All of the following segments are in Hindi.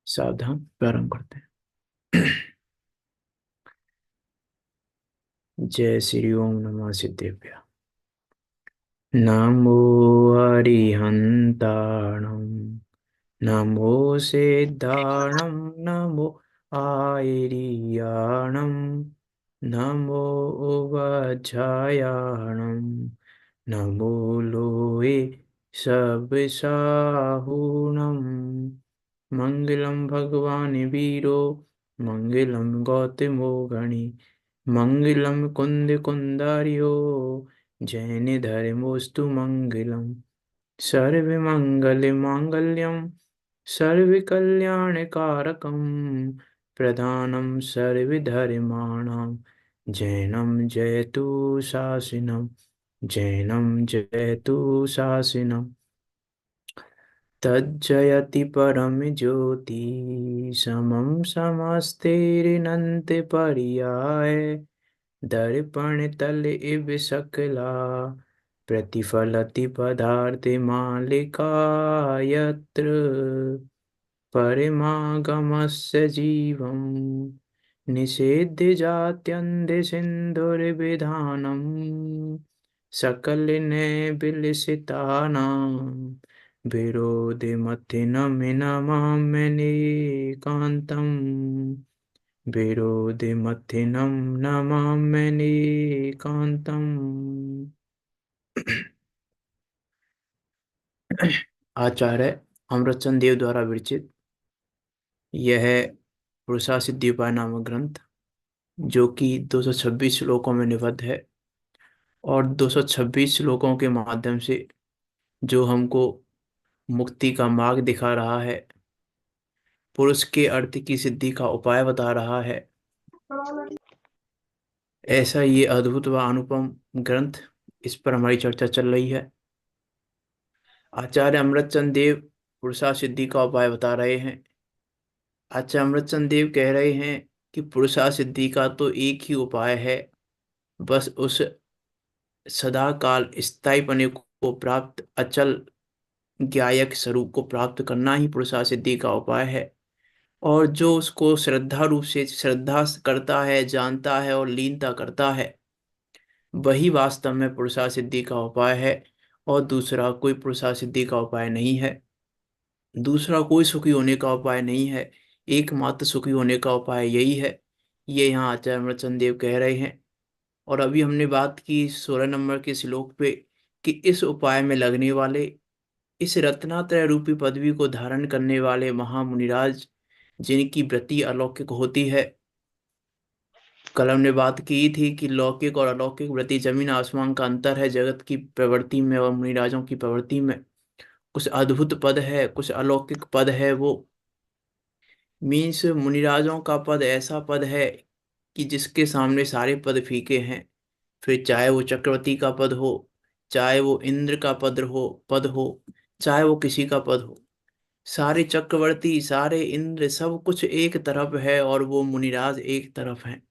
सावधान, प्रारंभ करते हैं। जय श्री ओम नमः सिद्धेभ्य। नमो अरिहन्ताणं, नमो सिद्धाणं, नमो आयर्याणं, नमो वज्रायाणं, नमो लोहे सबसाहुणं। मंगलम भगवान वीरो, मंगलम गौतमो गणि, मंगलम कुंद कुंदारियो, जैन धर्मोस्तु मंगलम। सर्वमंगल मांगल्यम, सर्वकल्याणकारकम, प्रधानम सर्वधर्माणां, जैनम जयतु शासनम, जैनम जयतु शासनम। तज्जयति परम ज्योति समम समस्तेरनंत पर्याय, दर्पण तल इव सकला, प्रतिफलति पदार्थ मालिका यत्र, परिमागमस्य जीवं निषेध्य जात्यन्ध सिन्धुर्विधानम्, सकलिने विलसितानां, विरोधिमथिनमिनमाम्यनेकान्तम्, विरोधिमथिनं नमाम्यनेकान्तम्। आचार्य अमृतचंद देव द्वारा विरचित यह पुरुषा सिद्धि उपाय नामक ग्रंथ, जो कि 226 श्लोकों में निबद्ध है, और 226 श्लोकों के माध्यम से जो हमको मुक्ति का मार्ग दिखा रहा है, पुरुष के अर्थ की सिद्धि का उपाय बता रहा है, ऐसा ये अद्भुत व अनुपम ग्रंथ, इस पर हमारी चर्चा चल रही है। आचार्य अमृतचंद देव पुरुषा सिद्धि का उपाय बता रहे हैं। आचार्य अमृतचंद देव कह रहे हैं कि पुरुषा सिद्धि का तो एक ही उपाय है, बस उस सदा काल स्थायी पने को प्राप्त अचल ज्ञायक स्वरूप को प्राप्त करना ही पुरुषा सिद्धि का उपाय है। और जो उसको श्रद्धा रूप से श्रद्धा करता है, जानता है और लीनता करता है, वही वास्तव में पुरुषा सिद्धि का उपाय है, और दूसरा कोई पुरुषा सिद्धि का उपाय नहीं है। दूसरा कोई सुखी होने का उपाय नहीं है, एकमात्र सुखी होने का उपाय यही है। ये यहाँ आचार्य अमृतचंद देव कह रहे हैं। और अभी हमने बात की 16 नंबर के श्लोक पे, कि इस उपाय में लगने वाले, इस रत्नात्रय रूपी पदवी को धारण करने वाले महामुनिराज, जिनकी वृत्ति अलौकिक होती है। कल हमने बात की थी कि लौकिक और अलौकिक वृत्ति जमीन आसमान का अंतर है जगत की प्रवृत्ति में और मुनिराजों की प्रवृत्ति में। कुछ अद्भुत पद है, कुछ अलौकिक पद है। वो मीन्स मुनिराजों का पद ऐसा पद है कि जिसके सामने सारे पद फीके हैं। फिर चाहे वो चक्रवर्ती का पद हो, चाहे वो इंद्र का पद हो, चाहे वो किसी का पद हो, सारे चक्रवर्ती, सारे इंद्र, सब कुछ एक तरफ है और वो मुनिराज एक तरफ हैं।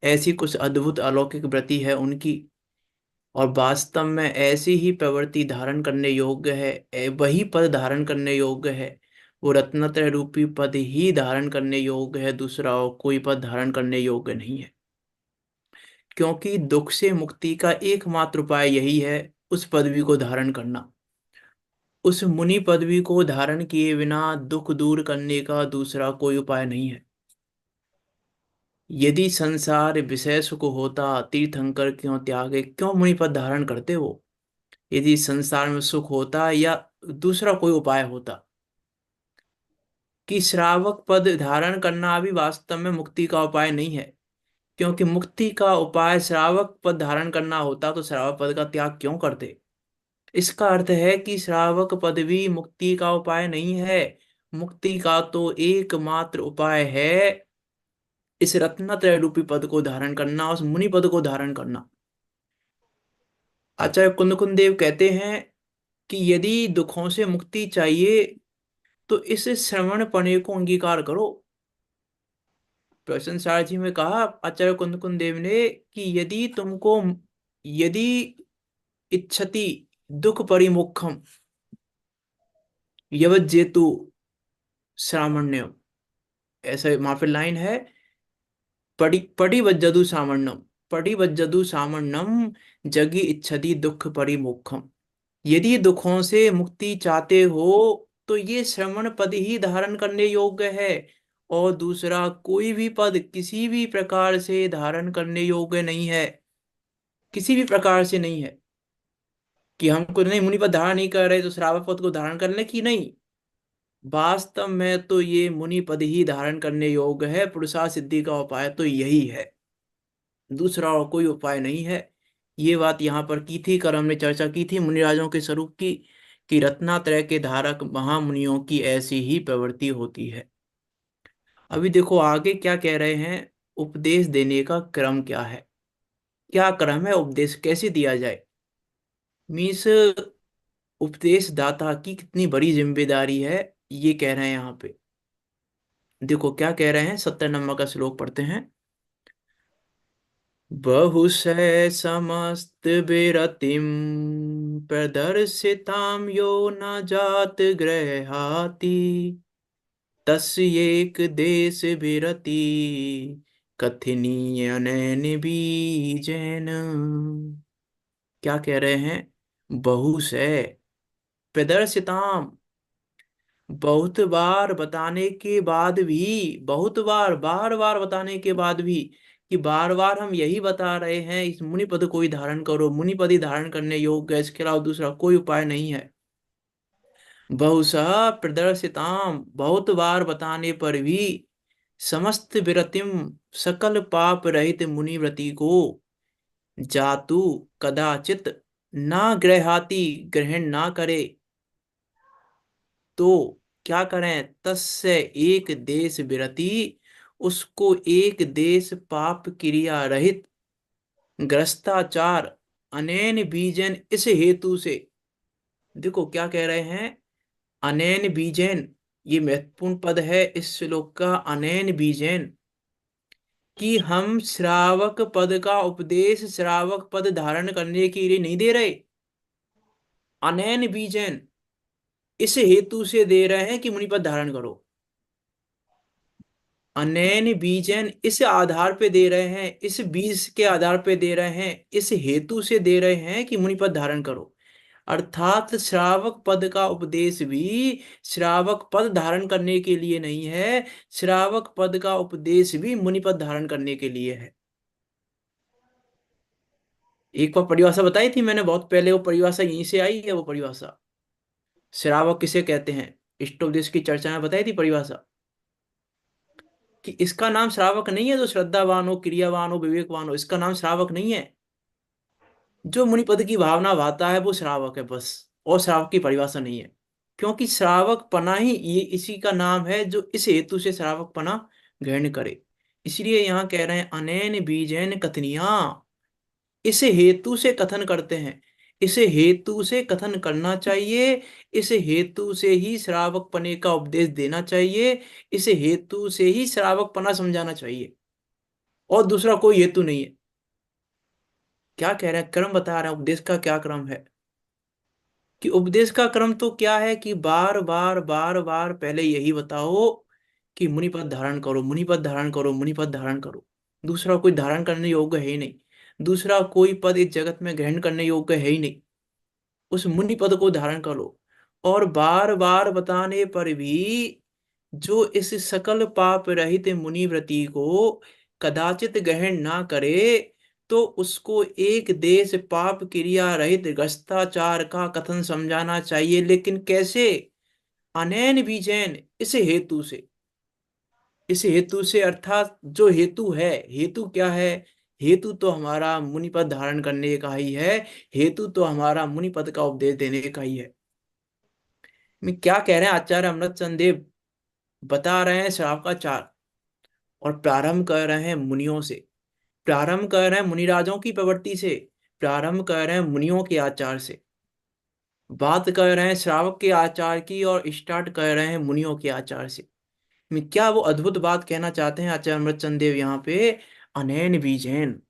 ऐसी कुछ अद्भुत अलौकिक वृत्ति है उनकी। और वास्तव में ऐसी ही प्रवृत्ति धारण करने योग्य है, वही पद धारण करने योग्य है। वो रत्नत्रय रूपी पद ही धारण करने योग्य है, दूसरा और कोई पद धारण करने योग्य नहीं है। क्योंकि दुख से मुक्ति का एकमात्र उपाय यही है, उस पदवी को धारण करना। उस मुनि पदवी को धारण किए बिना दुख दूर करने का दूसरा कोई उपाय नहीं है। यदि संसार विषय सुख होता, तीर्थंकर क्यों त्यागे, क्यों मुनि पद धारण करते हो? यदि संसार में सुख होता या दूसरा कोई उपाय होता, कि श्रावक पद धारण करना भी वास्तव में मुक्ति का उपाय नहीं है। क्योंकि मुक्ति का उपाय श्रावक पद धारण करना होता तो श्रावक पद का त्याग क्यों करते? इसका अर्थ है कि श्रावक पद भी मुक्ति का उपाय नहीं है। मुक्ति का तो एकमात्र उपाय है इस रत्नत्रय रूपी पद को धारण करना, उस मुनि पद को धारण करना। आचार्य कुंद कुंद देव कहते हैं कि यदि दुखों से मुक्ति चाहिए तो इस श्रवण पणे को अंगीकार करो। प्रश्न सारथी में कहा आचार्य कुंद कुंद देव ने कि यदि इच्छति दुख परिमुखम, यवज्जेतु श्रामण्यम, ऐसा वहां पे लाइन है। पടി पടിवज्जतु सामण्यम, पടിवज्जतु सामण्यम, जगी इच्छति दुख परिमुखम। यदि दुखों से मुक्ति चाहते हो तो ये श्रवण पद ही धारण करने योग्य है। और दूसरा कोई भी पद किसी भी प्रकार से धारण करने योग्य नहीं है, किसी भी प्रकार से नहीं है। कि हमको नहीं, मुनि पद धारण नहीं कर रहे तो श्रावक पद को धारण कर ले कि नहीं। वास्तव में तो ये मुनि पद ही धारण करने योग्य है, पुरुषार्थ सिद्धि का उपाय तो यही है, दूसरा और कोई उपाय नहीं है। ये बात यहाँ पर की थी, कर हमने चर्चा की थी मुनिराजों के स्वरूप की, कि रत्नात्रय के धारक महामुनियों की ऐसी ही प्रवृत्ति होती है। अभी देखो आगे क्या कह रहे हैं, उपदेश देने का क्रम क्या है, क्या क्रम है, उपदेश कैसे दिया जाए। मीन्स उपदेश दाता की कितनी बड़ी जिम्मेदारी है, ये कह रहे हैं यहाँ पे। देखो क्या कह रहे हैं, 70 नंबर का श्लोक पढ़ते हैं। बहुशः समस्त विरतिम प्रदर्शिताम यो न जात गृहाति, तस्येक देश विरति कथनीय नैन बीजैन। क्या कह रहे हैं, बहुशः प्रदर्शिताम, बहुत बार बताने के बाद भी, बहुत बार बार बार बताने के बाद भी, कि बार बार हम यही बता रहे हैं इस मुनि पद को ही धारण करो, मुनि पद ही धारण करने योग्य है, इसके अलावा दूसरा कोई उपाय नहीं है। बहुशः प्रदर्शिताम, बहुत बार बताने पर भी, समस्त विरतिम, सकल पाप रहित मुनिव्रति को, जातु कदाचित, ना गृहाति, ग्रहण ना करे, तो क्या करें, तस्य एक देश विरति, उसको एक देश पाप क्रिया रहित, ग्रस्ताचार, अनैन बीजन, इस हेतु से। देखो क्या कह रहे हैं, अनैन बीजन, ये महत्वपूर्ण पद है इस श्लोक का, अनैन बीजन, कि हम श्रावक पद का उपदेश श्रावक पद धारण करने के लिए नहीं दे रहे। अनैन बीजन, इस हेतु से दे रहे हैं कि मुनि पद धारण करो। अनैन बीजन, इस आधार पे दे रहे हैं, इस बीज के आधार पे दे रहे हैं, इस हेतु से दे रहे हैं कि मुनि पद धारण करो। अर्थात श्रावक पद का उपदेश भी श्रावक पद धारण करने के लिए नहीं है, श्रावक पद का उपदेश भी मुनि पद धारण करने के लिए है। एक बार परिभाषा बताई थी मैंने बहुत पहले, वो परिभाषा यहीं से आई है, वो परिभाषा श्रावक किसे कहते हैं, इष्टोपदेश की चर्चा में बताई थी परिभाषा, कि इसका नाम श्रावक नहीं है जो श्रद्धावान हो, क्रियावान हो, विवेकवान हो, इसका नाम श्रावक नहीं है। जो मुनि पद की भावना भाता है वो श्रावक है बस, और श्रावक की परिभाषा नहीं है। क्योंकि श्रावक पना ही ये इसी का नाम है जो इस हेतु से श्रावक पना ग्रहण करे। इसलिए यहाँ कह रहे हैं अनैन बीजैन कथनिया, इस हेतु से कथन करते हैं, इस हेतु से कथन करना चाहिए, इस हेतु से ही श्रावक पने का उपदेश देना चाहिए, इस हेतु से ही श्रावक पना समझाना चाहिए, और दूसरा कोई हेतु नहीं है। क्या कह रहे हैं, क्रम बता रहे हैं, उपदेश का क्या क्रम है। कि उपदेश का क्रम तो क्या है, कि बार बार बार बार पहले यही बताओ कि मुनिपद धारण करो, मुनिपद धारण करो, मुनिपद धारण करो। दूसरा कोई धारण करने योग्य है ही नहीं, दूसरा कोई पद इस जगत में ग्रहण करने योग्य है ही नहीं, उस मुनि पद को धारण करो। और बार बार बताने पर भी जो इस सकल पाप रहित मुनिव्रति को कदाचित ग्रहण ना करे, तो उसको एक देश पाप क्रिया रहित ग्रस्ताचार का कथन समझाना चाहिए, लेकिन कैसे, अनैन बीजैन, इस हेतु से, इस हेतु से, अर्थात जो हेतु है, हेतु क्या है, हेतु तो हमारा मुनिपद धारण करने का ही है, हेतु तो हमारा मुनिपद का उपदेश देने का ही है। मैं क्या कह रहे हैं आचार्य अमृतचंद देव, बता रहे हैं श्रावकाचार, और प्रारंभ कर रहे हैं मुनियों से, प्रारंभ कर रहे हैं मुनिराजों की प्रवृत्ति से, प्रारंभ कर रहे हैं मुनियों के आचार से, बात कर रहे हैं श्रावक के आचार की, और स्टार्ट कर रहे हैं मुनियों के आचार से। मैं क्या वो अद्भुत बात कहना चाहते हैं आचार्य अमृतचंद देव यहाँ पे, अनैन बीजैन,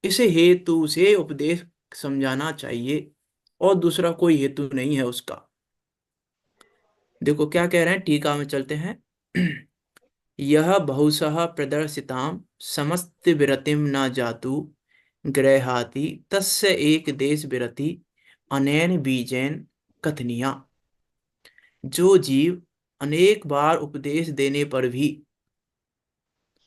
इस हेतु से उपदेश समझाना चाहिए, और दूसरा कोई हेतु नहीं है उसका। देखो क्या कह रहे हैं, टीका में चलते हैं। यह बहुशः प्रदर्शितां समस्त विरतिम न जातु गृहाति तस्य एक देश विरति अनेन बीजेन कथनिया। जो जीव अनेक बार उपदेश देने पर भी,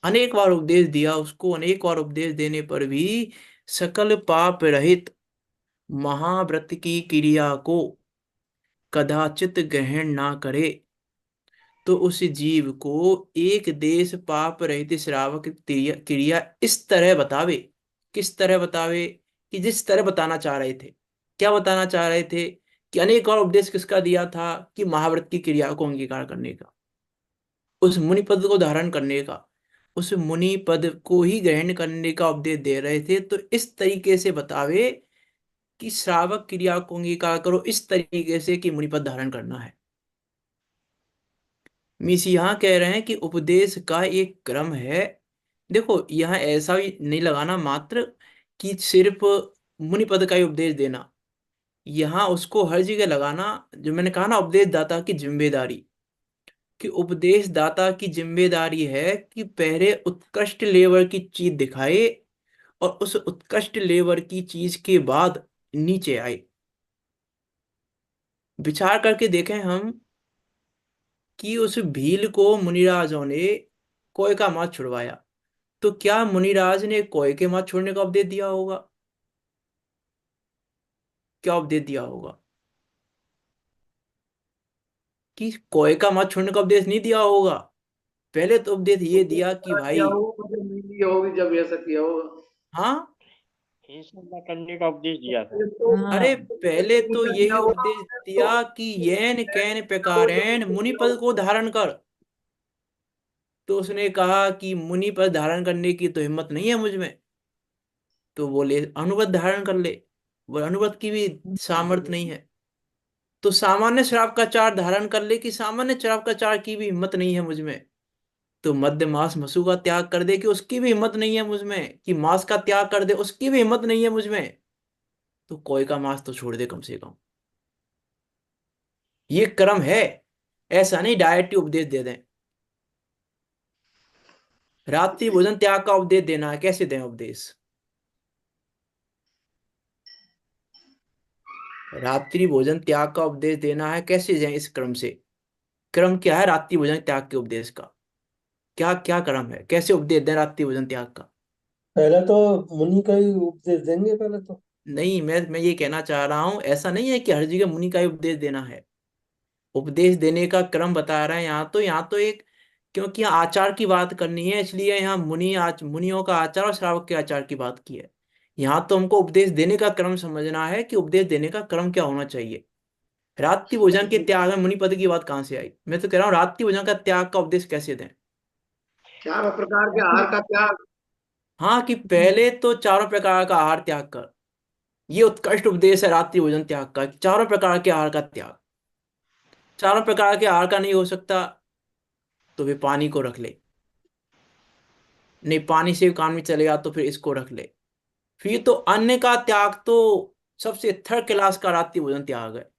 अनेक बार उपदेश दिया उसको, अनेक बार उपदेश देने पर भी सकल पाप रहित महाव्रत की क्रिया को कदाचित ग्रहण ना करे, तो उस जीव को एक देश पाप रहित श्रावक क्रिया क्रिया इस तरह बतावे। किस तरह बतावे? कि जिस तरह बताना चाह रहे थे। क्या बताना चाह रहे थे? कि अनेक और उपदेश किसका दिया था? कि महाव्रत की क्रिया को अंगीकार करने का, उस मुनि पद को धारण करने का, उस मुनि पद को ही ग्रहण करने का उपदेश दे रहे थे। तो इस तरीके से बतावे कि श्रावक क्रिया को अंगीकार करो, इस तरीके से कि मुनि पद धारण करना है। मीस यहाँ कह रहे हैं कि उपदेश का एक क्रम है। देखो यहाँ ऐसा भी नहीं लगाना मात्र कि सिर्फ मुनि पद का ही उपदेश देना। यहाँ उसको हर जगह लगाना, जो मैंने कहा ना, उपदेश दाता की जिम्मेदारी। कि उपदेश दाता की जिम्मेदारी है कि पहले उत्कृष्ट लेवल की चीज दिखाए, और उस उत्कृष्ट लेवल की चीज के बाद नीचे आए। विचार करके देखें हम कि उस भील को मुनिराजों ने कोय का मांस छुड़वाया, तो क्या मुनिराज ने कोय के मांस छोड़ने का उपदेश दिया होगा? क्या उपदेश दिया होगा? कि कोय का मांस छोड़ने का उपदेश नहीं दिया होगा। पहले तो उपदेश ये दिया कि किया भाई, होगा जब मिली होगी, जब ऐसा किया होगा। हाँ, ऐसा ना करने का उपदेश दिया था। ये तो अरे पहले तो किया यही होगा उपदेश उसने तो। दिया कि येन कैन वो जब प्रकारैन मुनि किया पद को होगा। धारण कर। तो उसने कहा कि मुनि पद धारण करने की तो हिम्मत नहीं है मुझ में, तो बोले अनुव्रत धारण कर ले। वो अनुव्रत की भी सामर्थ्य नहीं है। तो सामान्य शराब का चार धारण कर ले, कि सामान्य शराब का चार की भी हिम्मत नहीं है मुझ में। तो मध्य मास मसु का त्याग कर दे, कि उसकी भी हिम्मत नहीं है मुझ में। कि मांस का त्याग कर दे, उसकी भी हिम्मत नहीं है मुझ में। तो कोई का मांस तो छोड़ दे कम से कम। ये क्रम है। ऐसा नहीं डायरेक्ट उपदेश दे दें। रात्रि भोजन त्याग का उपदेश देना है, कैसे दें उपदेश? रात्रि भोजन त्याग का उपदेश देना है, कैसे जाए इस क्रम से? क्रम क्या है रात्रि भोजन त्याग के उपदेश का? क्या क्या क्रम है, कैसे उपदेश दें रात्रि भोजन त्याग का? पहले तो मुनि का ही उपदेश देंगे पहले तो। नहीं, मैं ये कहना चाह रहा हूं, ऐसा नहीं है कि हर जगह मुनि का ही उपदेश देना है। उपदेश देने का क्रम बता रहे हैं यहाँ तो एक, क्योंकि यहाँ आचार की बात करनी है, इसलिए यहाँ मुनियों का आचार और श्रावक के आचार की बात की है। यहाँ तो हमको उपदेश देने का क्रम समझना है कि उपदेश देने का क्रम क्या होना चाहिए। रात्रि भोजन के त्याग में मुनि पद की बात कहाँ से आई? मैं तो कह रहा हूँ रात्रि भोजन का त्याग का उपदेश कैसे दें। चारों प्रकार के आहार का त्याग। हाँ, कि पहले तो चारों प्रकार का आहार त्याग कर। ये उत्कृष्ट उपदेश है रात्रि भोजन त्याग का, कि चारों प्रकार के आहार का त्याग। चारों प्रकार के आहार का नहीं हो सकता, तो वे पानी को रख ले। नहीं, पानी से काम नहीं चलेगा, तो फिर इसको रख ले। फिर तो अन्न का त्याग तो सबसे थर्ड क्लास का रात्रि भोजन त्याग है।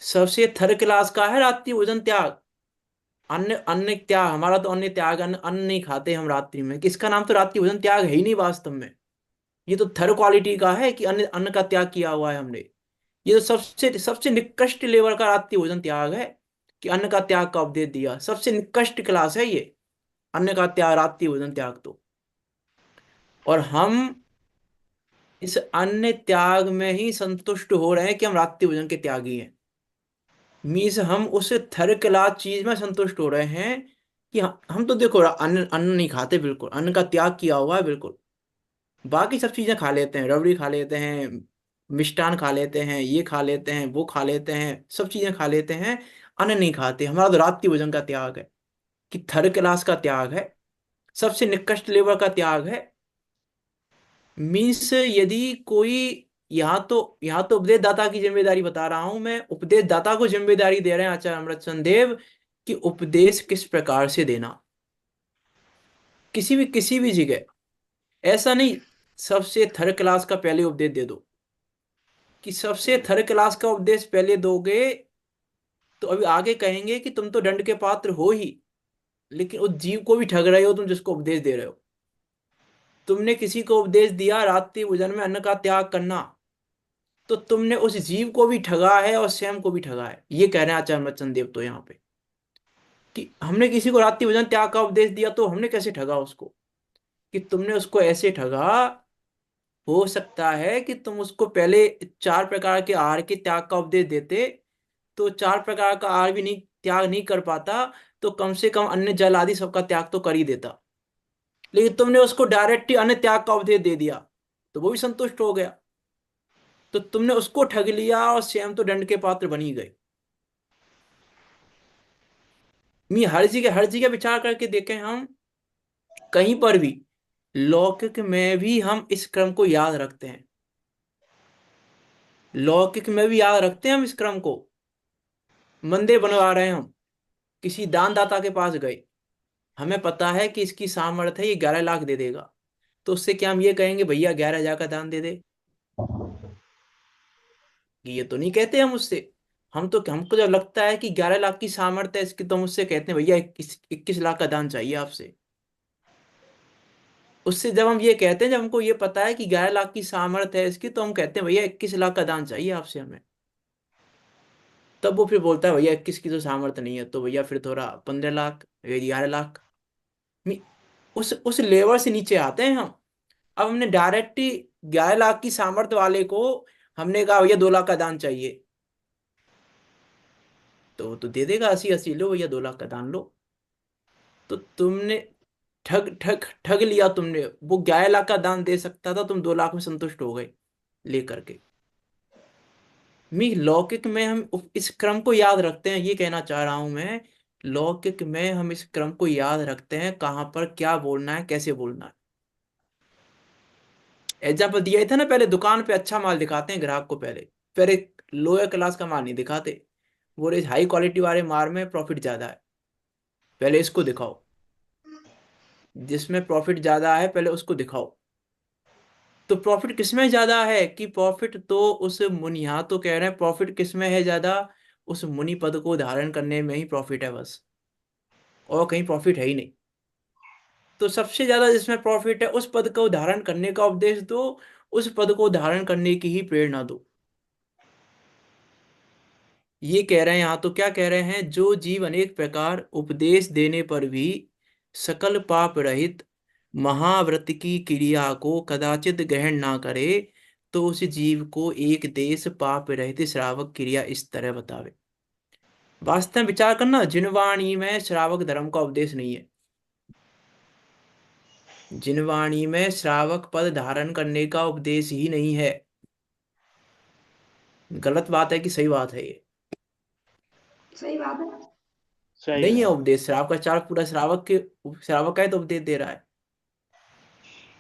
सबसे थर्ड क्लास का है रात्रि भोजन त्याग। अन्न अन्न त्याग, हमारा तो अन्न त्याग, अन्न अन्न नहीं खाते हम रात्रि में, किसका नाम तो रात्रि भोजन त्याग है ही नहीं वास्तव में। ये तो थर्ड क्वालिटी का है कि अन्न अन्न का त्याग किया हुआ है हमने। ये तो सबसे सबसे निकृष्ट लेवल का रात्रि भोजन त्याग है, कि अन्न का त्याग का उपदेश दिया। सबसे निकृष्ट क्लास है ये, अन्न का त्याग, रात्रि भोजन त्याग तो। और हम इस अन्न त्याग में ही संतुष्ट हो रहे हैं कि हम रात्रि भोजन के त्यागी हैं। मीन्स हम उस थर्ड क्लास चीज में संतुष्ट हो रहे हैं कि हम तो देखो अन्न अन्न नहीं खाते, बिल्कुल अन्न का त्याग किया हुआ है बिल्कुल। बाकी सब चीजें खा लेते हैं, रबड़ी खा लेते हैं, मिष्टान खा लेते हैं, ये खा लेते हैं, वो खा लेते हैं, सब चीजें खा लेते हैं। अन्न नहीं खाते। हमारा तो रात्रि भोजन का त्याग है, कि थर्ड क्लास का त्याग है, सबसे निकृष्ट लेवल का त्याग है। मीन्स यदि कोई, यहाँ तो उपदेश दाता की जिम्मेदारी बता रहा हूं मैं, उपदेश दाता को जिम्मेदारी दे रहे हैं आचार्य अमृतचंद देव, कि उपदेश किस प्रकार से देना। किसी भी जगह ऐसा नहीं सबसे थर्ड क्लास का पहले उपदेश दे दो। कि सबसे थर्ड क्लास का उपदेश पहले दोगे, तो अभी आगे कहेंगे कि तुम तो दंड के पात्र हो ही, लेकिन उस जीव को भी ठग रहे हो तुम जिसको उपदेश दे रहे हो। तुमने किसी को उपदेश दिया रात्रि भोजन में अन्न का त्याग करना, तो तुमने उस जीव को भी ठगा है और स्वयं को भी ठगा है। ये कह रहे हैं आचार्य मच्छन देव तो यहाँ पे, कि हमने किसी को रात्रि भोजन त्याग का उपदेश दिया तो हमने कैसे ठगा उसको, कि तुमने उसको ऐसे ठगा। हो सकता है कि तुम उसको पहले 4 प्रकार के आहार के त्याग का उपदेश देते, तो 4 प्रकार का आहार भी नहीं त्याग नहीं कर पाता, तो कम से कम अन्न जल आदि सबका त्याग तो कर ही देता। लेकिन तुमने उसको डायरेक्ट ही अन्न त्याग का उपदेश दे दिया, तो वो भी संतुष्ट हो गया। तो तुमने उसको ठग लिया और स्वयं तो दंड के पात्र बन ही गए। मी हर जगह विचार करके देखें हम, कहीं पर भी लौकिक में भी हम इस क्रम को याद रखते हैं। लौकिक में भी याद रखते हैं हम इस क्रम को। मंदिर बनवा रहे हैं हम, किसी दानदाता के पास गए, हमें पता है कि इसकी सामर्थ्य है, ये 11 लाख दे देगा, तो उससे क्या हम ये कहेंगे भैया 11,000 का दान दे दे? ये तो नहीं कहते हम उससे। हम तो हमको जब लगता है कि 11 लाख की सामर्थ्य है इसकी, तो हम उससे कहते हैं भैया 21 लाख का दान चाहिए आपसे। उससे जब हम ये कहते हैं, जब हमको ये पता है कि 11 लाख की सामर्थ्य है इसकी, तो हम कहते हैं भैया 21 लाख का दान चाहिए आपसे हमें। तब वो फिर बोलता है भैया 21 की तो सामर्थ्य नहीं है, तो भैया फिर थोड़ा 15 लाख या 11 लाख। मी- उस लेवल से नीचे आते हैं हम। अब हमने डायरेक्ट ही 11 लाख की सामर्थ्य वाले को हमने कहा भैया 2 लाख का दान चाहिए, तो वो तो दे देगा 80-80, लो भैया 2 लाख का दान लो। तो तुमने ठग ठग ठग लिया तुमने। वो 11 लाख का दान दे सकता था, तुम 2 लाख में संतुष्ट हो गए लेकर के। मी लौकिक में हम इस क्रम को याद रखते हैं, ये कहना चाह रहा हूं मैं। लौकिक में हम इस क्रम को याद रखते हैं, कहाँ पर क्या बोलना है, कैसे बोलना है। एग्जाम्पल दिया ही था ना, पहले दुकान पे अच्छा माल दिखाते हैं ग्राहक को, पहले फिर एक लोअर क्लास का माल नहीं दिखाते। बोले हाई क्वालिटी वाले माल में प्रॉफिट ज्यादा है, पहले इसको दिखाओ। जिसमें प्रॉफिट ज्यादा है पहले उसको दिखाओ। तो प्रॉफिट किसमें ज्यादा है, कि प्रॉफिट तो उस मुनि, यहाँ तो कह रहे हैं प्रॉफिट किसमें है ज्यादा, उस मुनि पद को धारण करने में ही प्रॉफिट है बस, और कहीं प्रॉफिट है ही नहीं। तो सबसे ज्यादा जिसमें प्रॉफिट है उस पद को धारण करने का उपदेश दो, उस पद को धारण करने की ही प्रेरणा दो। ये कह रहे हैं यहाँ तो, क्या कह रहे हैं, जो जीव अनेक प्रकार उपदेश देने पर भी सकल पाप रहित महाव्रत की क्रिया को कदाचित ग्रहण ना करे, तो उस जीव को एक देश पाप रहित श्रावक क्रिया इस तरह बतावे। वास्तव में विचार करना, जिनवाणी में श्रावक धर्म का उपदेश नहीं है। जिनवाणी में श्रावक पद धारण करने का उपदेश ही नहीं है। गलत बात है कि सही बात है ये? सही बात है। सही नहीं है है। उपदेश। श्रावक का चार पूरा श्रावक का है तो उपदेश दे रहा है,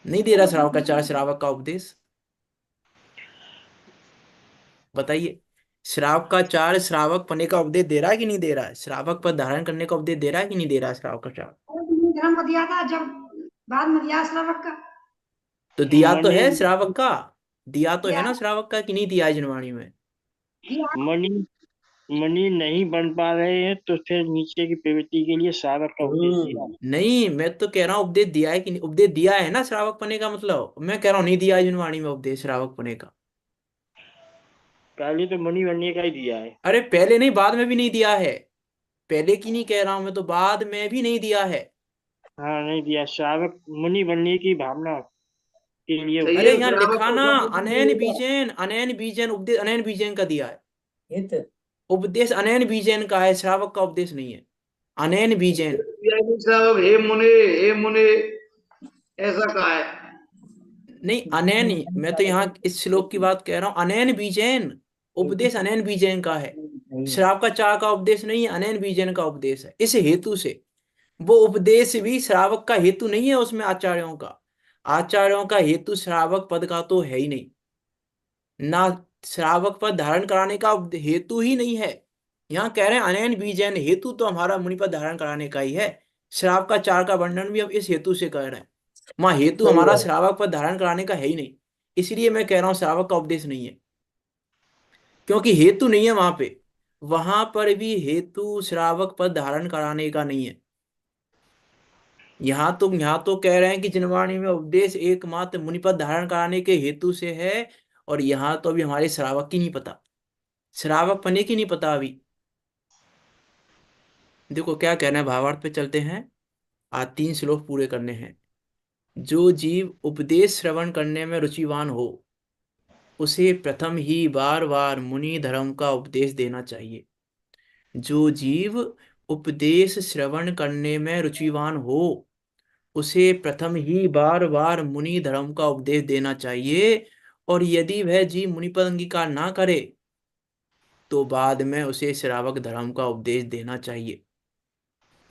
नहीं दे रहा श्रावक का चार श्रावक का उपदेश। बताइए, श्रावक का चार श्रावक पने का उपदेश दे रहा है कि नहीं दे रहा है? श्रावक पद धारण करने का उपदेश दे रहा है कि नहीं दे रहा है श्रावक का चार? धर्म को दिया था जब बाद में दिया श्रावक का। तो दिया तो मणि है श्रावक का, दिया तो है दिया ना श्रावक का, कि नहीं दिया है जिनवाणी में? दिया मणि मणि नहीं बन पा रहे हैं तो फिर नीचे की प्रवृत्ति के लिए साधक का उपदेश दिया। नहीं, मैं तो कह रहा हूँ उपदेश दिया है कि नहीं। उपदेश दिया है ना श्रावक पने का मतलब, मैं कह रहा हूँ नहीं दिया है जिनवाणी में उपदेश श्रावक पने का। पहले तो मणि बनने का ही दिया है। अरे पहले नहीं, बाद में भी नहीं दिया है। पहले की नहीं कह रहा हूं मैं, तो बाद में भी नहीं दिया है। हाँ, नहीं दिया। श्रावक मुनि बनने की भावना के लिए सही अरे है, उपदेश यहाँ दिया। श्रावक लिखा को ना, सब कुछ अनैन मिलेगा। बीजन, अनैन बीजन उपदेश, अनैन बीजन का दिया है। ये तो उपदेश अनैन बीजन का है, श्रावक का उपदेश नहीं है। अनैन बीजन। श्रावक हे मुने ऐसा कहा है। नहीं अनैन, मैं तो यहाँ इस श्लोक की बात कह रहा हूँ, अनैन बीजन। उपदेश अनैन बीजन का है, श्राव का चार का उपदेश नहीं है, अनैन बीजन का उपदेश है। इस हेतु से वो उपदेश भी श्रावक का हेतु नहीं है उसमें, आचार्यों का। आचार्यों का हेतु श्रावक पद का तो है ही नहीं ना, श्रावक पद धारण कराने का हेतु ही नहीं है। यहाँ कह रहे हैं अनैन बीजैन, हेतु तो हमारा मुनि पद धारण कराने का ही है। श्राव का चार का वर्णन भी अब इस हेतु से कर रहे हैं। वहां हेतु सही हमारा बात। श्रावक पद धारण कराने का है ही नहीं, इसलिए मैं कह रहा हूँ श्रावक का उपदेश नहीं है, क्योंकि हेतु नहीं है वहां पे। वहां पर भी हेतु श्रावक पद धारण कराने का नहीं है। यहाँ तो कह रहे हैं कि जिनवाणी में उपदेश एकमात्र मुनिपद धारण कराने के हेतु से है। और यहाँ तो अभी हमारे श्रावक की नहीं पता, श्रावक पने की नहीं पता अभी। देखो क्या कहना है, भावार्थ पे चलते हैं। आज 3 श्लोक पूरे करने हैं। जो जीव उपदेश श्रवण करने में रुचिवान हो, उसे प्रथम ही बार बार मुनि धर्म का उपदेश देना चाहिए। जो जीव उपदेश श्रवण करने में रुचिवान हो, उसे प्रथम ही बार बार मुनि धर्म का उपदेश देना चाहिए। और यदि वह जीव मुनिपद अंगीकार ना करे, तो बाद में उसे श्रावक धर्म का उपदेश देना चाहिए।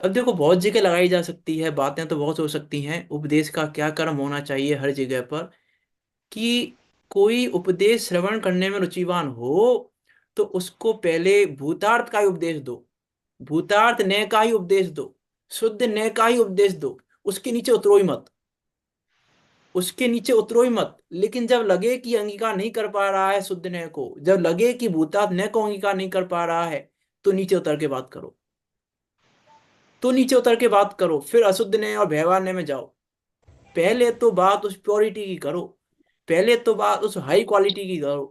अब देखो बहुत जगह लगाई जा सकती है, बातें तो बहुत हो सकती हैं, उपदेश का क्या कर्म होना चाहिए हर जगह पर। कि कोई उपदेश श्रवण करने में रुचिवान हो, तो उसको पहले भूतार्थ का ही उपदेश दो, भूतार्थ न्याय का ही उपदेश दो, शुद्ध न्याय का ही उपदेश दो। उसके नीचे उतरो ही मत, उसके नीचे उतरो ही मत। लेकिन जब लगे कि अंगीकार नहीं कर पा रहा है शुद्ध न्याय को, जब लगे कि भूतार्थ न्याय को अंगीकार नहीं कर पा रहा है, तो नीचे उतर के बात करो, तो नीचे उतर के बात करो। फिर अशुद्ध न्याय और व्यवहार न्याय में जाओ। पहले तो बात उस प्योरिटी की करो, पहले तो बात उस हाई क्वालिटी की करो,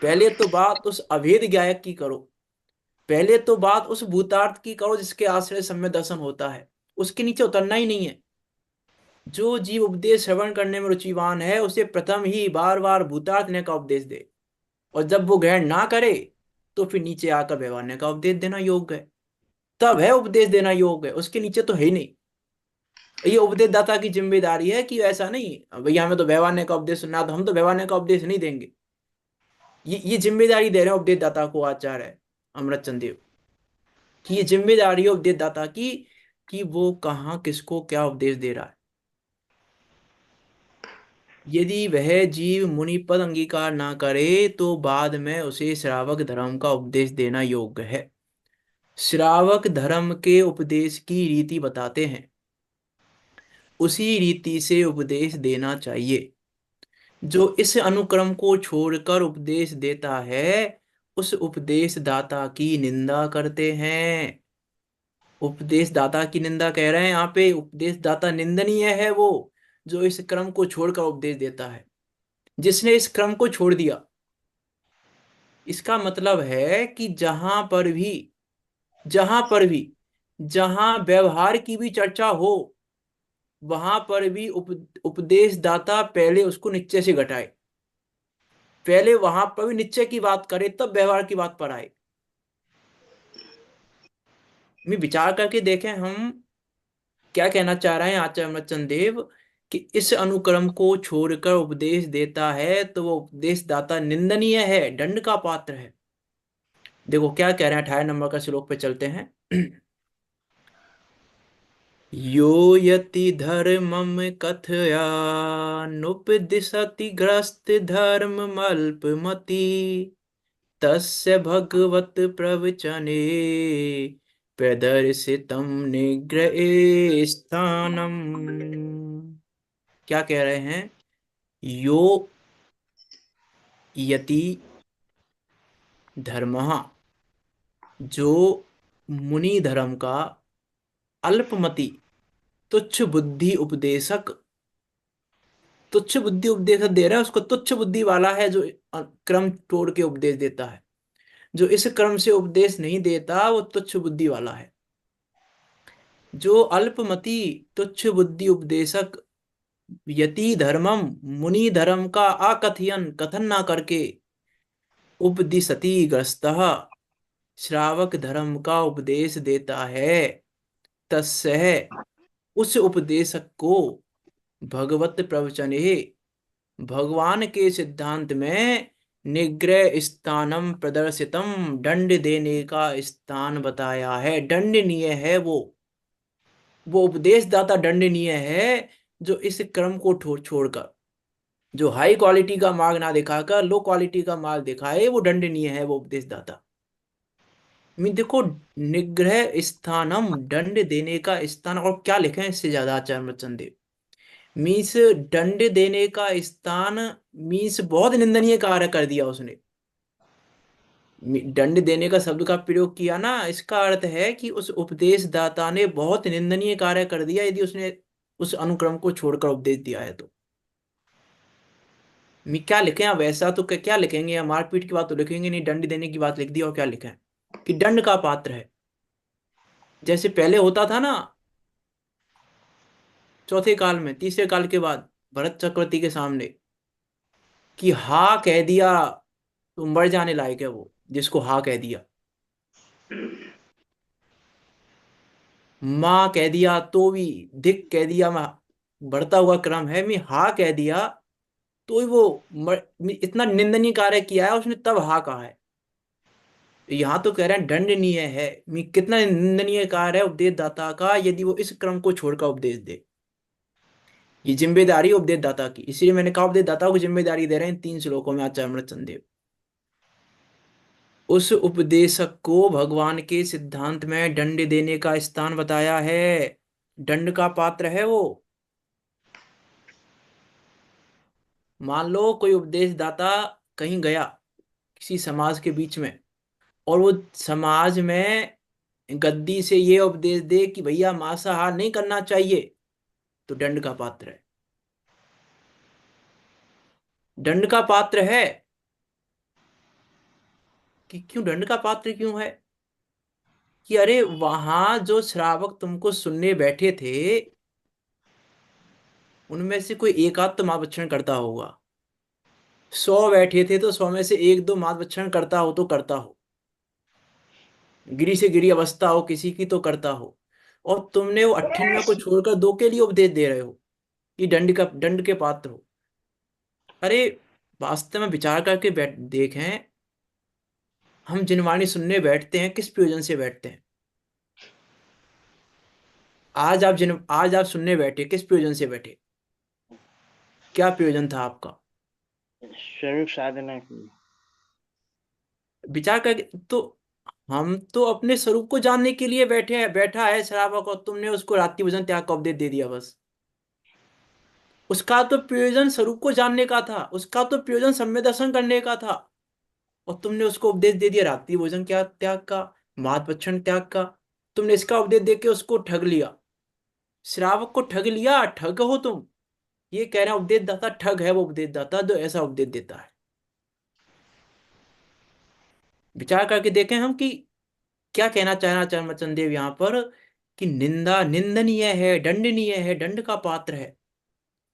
पहले तो बात उस अभेद गायक की करो, पहले तो बात उस भूतार्थ की करो जिसके आश्रय सम्य दर्शन होता है। उसके नीचे उतरना ही नहीं है। जो जीव उपदेश श्रवण करने में रुचिवान है, उसे प्रथम ही बार बार भूतार्थ ने का उपदेश दे। और जब वो ग्रहण ना करे, तो फिर नीचे आकर व्यवहार का उपदेश देना योग्य है। तब है उपदेश देना योग्य है, उसके नीचे तो है ही नहीं। ये उपदेशदाता की जिम्मेदारी है कि ऐसा नहीं भैया हमें तो व्यवहार का उपदेश सुनना, तो हम तो व्यवहार का उपदेश नहीं देंगे। ये जिम्मेदारी दे रहे हैं उपदेशदाता को आचार्य अमृतचंद देव की। ये जिम्मेदारी है उपदेशदाता की कि वो कहाँ किसको क्या उपदेश दे रहा है। यदि वह जीव मुनिपद अंगीकार ना करे, तो बाद में उसे श्रावक धर्म का उपदेश देना योग्य है। श्रावक धर्म के उपदेश की रीति बताते हैं, उसी रीति से उपदेश देना चाहिए। जो इस अनुक्रम को छोड़कर उपदेश देता है, उस उपदेश दाता की निंदा करते हैं। उपदेश दाता की निंदा कह रहे हैं यहाँ पे, उपदेश दाता निंदनीय है वो जो इस क्रम को छोड़कर उपदेश देता है। जिसने इस क्रम को छोड़ दिया, इसका मतलब है कि जहां व्यवहार की भी चर्चा हो, वहां पर भी उपदेश दाता पहले उसको नीचे से घटाए, पहले वहां पर भी नीचे की बात करे, तब व्यवहार की बात पर आए। मैं विचार करके देखें हम क्या कहना चाह रहे हैं आचार्य अमरचंद देव। कि इस अनुक्रम को छोड़कर उपदेश देता है, तो वो उपदेश दाता निंदनीय है, दंड का पात्र है। देखो क्या कह रहे हैं, 18 नंबर का श्लोक पे चलते हैं। यो यति धर्मम कथयानुपदिशति ग्रस्त धर्ममल्पमति, तस्य भगवत प्रवचने प्रदर्शितम निग्रह स्थानम। क्या कह रहे हैं, यो यति धर्म, जो मुनि धर्म का अल्पमति तुच्छ बुद्धि उपदेशक, तुच्छ बुद्धि उपदेशक दे रहा है उसको, तुच्छ बुद्धि वाला है जो क्रम तोड़ के उपदेश देता है। जो इस क्रम से उपदेश नहीं देता वो तुच्छ बुद्धि वाला है। जो अल्पमति तुच्छ बुद्धि उपदेशक यति धर्मम, मुनि धर्म का अकथयन कथन ना करके, उपदिशति ग्रस्तः, श्रावक धर्म का उपदेश देता है, तस्य, उस उपदेशक को, भगवत प्रवचने, भगवान के सिद्धांत में, निग्रह स्थानम प्रदर्शितम, दंड देने का स्थान बताया है। दंडनीय है वो उपदेशदाता दंडनीय है जो इस क्रम को छोड़कर, जो हाई क्वालिटी का मार्ग ना दिखाकर लो क्वालिटी का मार्ग दिखाए, वो दंडनीय है वो उपदेशदाता। मैं देखो, निग्रह स्थानम, दंड देने का स्थान, और क्या लिखे हैं इससे ज्यादा आचार्य अमरचंद देव। मीन्स दंड देने का स्थान, मीन्स बहुत निंदनीय कार्य कर दिया उसने। दंड देने का शब्द का प्रयोग किया ना, इसका अर्थ है कि उस उपदेश दाता ने बहुत निंदनीय कार्य कर दिया यदि उसने उस अनुक्रम को छोड़कर उपदेश दिया है तो। क्या लिखें अब? ऐसा तो क्या लिखेंगे? या मारपीट की बात तो लिखेंगे नहीं, दंड देने की बात लिख दी, और क्या लिखें कि दंड का पात्र है। जैसे पहले होता था ना, चौथे काल में, तीसरे काल के बाद भरत चक्रवर्ती के सामने, कि हा कह दिया तो मर जाने लायक है वो, जिसको हा कह दिया। माँ कह दिया तो भी, धिक कह दिया, मैं बढ़ता हुआ क्रम है, मैं हा कह दिया तो ही वो इतना निंदनीय कार्य किया है उसने, तब हा कहा है। यहां तो कह रहे हैं दंडनीय है। कितना निंदनीय कार्य है उपदेश दाता का यदि वो इस क्रम को छोड़कर उपदेश दे। ये जिम्मेदारी उपदेश दाता की, इसलिए मैंने कहा उपदेश दाता को जिम्मेदारी दे रहे हैं 3 श्लोकों में आचार्य अमृतचंद देव। उस उपदेशक को भगवान के सिद्धांत में दंड देने का स्थान बताया है, दंड का पात्र है वो। मान लो कोई उपदेश दाता कहीं गया किसी समाज के बीच में, और वो समाज में गद्दी से ये उपदेश दे कि भैया मांसाहार नहीं करना चाहिए, तो दंड का पात्र है। दंड का पात्र है। कि क्यों दंड का पात्र क्यों है? कि अरे वहां जो श्रावक तुमको सुनने बैठे थे, उनमें से कोई एक आध तो मां भक्षण करता होगा। 100 बैठे थे तो 100 में से एक दो मां भक्षण करता हो तो करता हो, गिरी से गिरी अवस्था हो किसी की तो करता हो, और तुमने वो 98 को छोड़कर दो के लिए उपदेश दे रहे हो कि दंड के पात्र हो। अरे वास्तव में विचार करके बैठ देखें, हम जिन वाणी सुनने बैठते हैं किस प्रयोजन से बैठते हैं? आज आप सुनने बैठे किस प्रयोजन से बैठे? क्या प्रयोजन था आपका? स्वरूप साधना की। विचार करके तो, हम तो अपने स्वरूप को जानने के लिए बैठा है श्रावक, और तुमने उसको रात्रि भोजन त्याग का उपदेश दे दिया बस। उसका तो प्रयोजन स्वरूप को जानने का था, उसका तो प्रयोजन सम्यक दर्शन करने का था, और तुमने उसको उपदेश दे दिया रात्रि भोजन क्या त्याग का, मातभक्षण त्याग का। तुमने इसका उपदेश दे के उसको ठग लिया, श्रावक को ठग लिया, ठग हो तुम। ये कह रहे हैं उपदेश दाता ठग है वो उपदेश दाता जो ऐसा उपदेश देता है। विचार करके देखें हम कि क्या कहना चाहना चरणचंद देव यहाँ पर, कि निंदा निंदनीय है, दंडनीय है, दंड का पात्र है।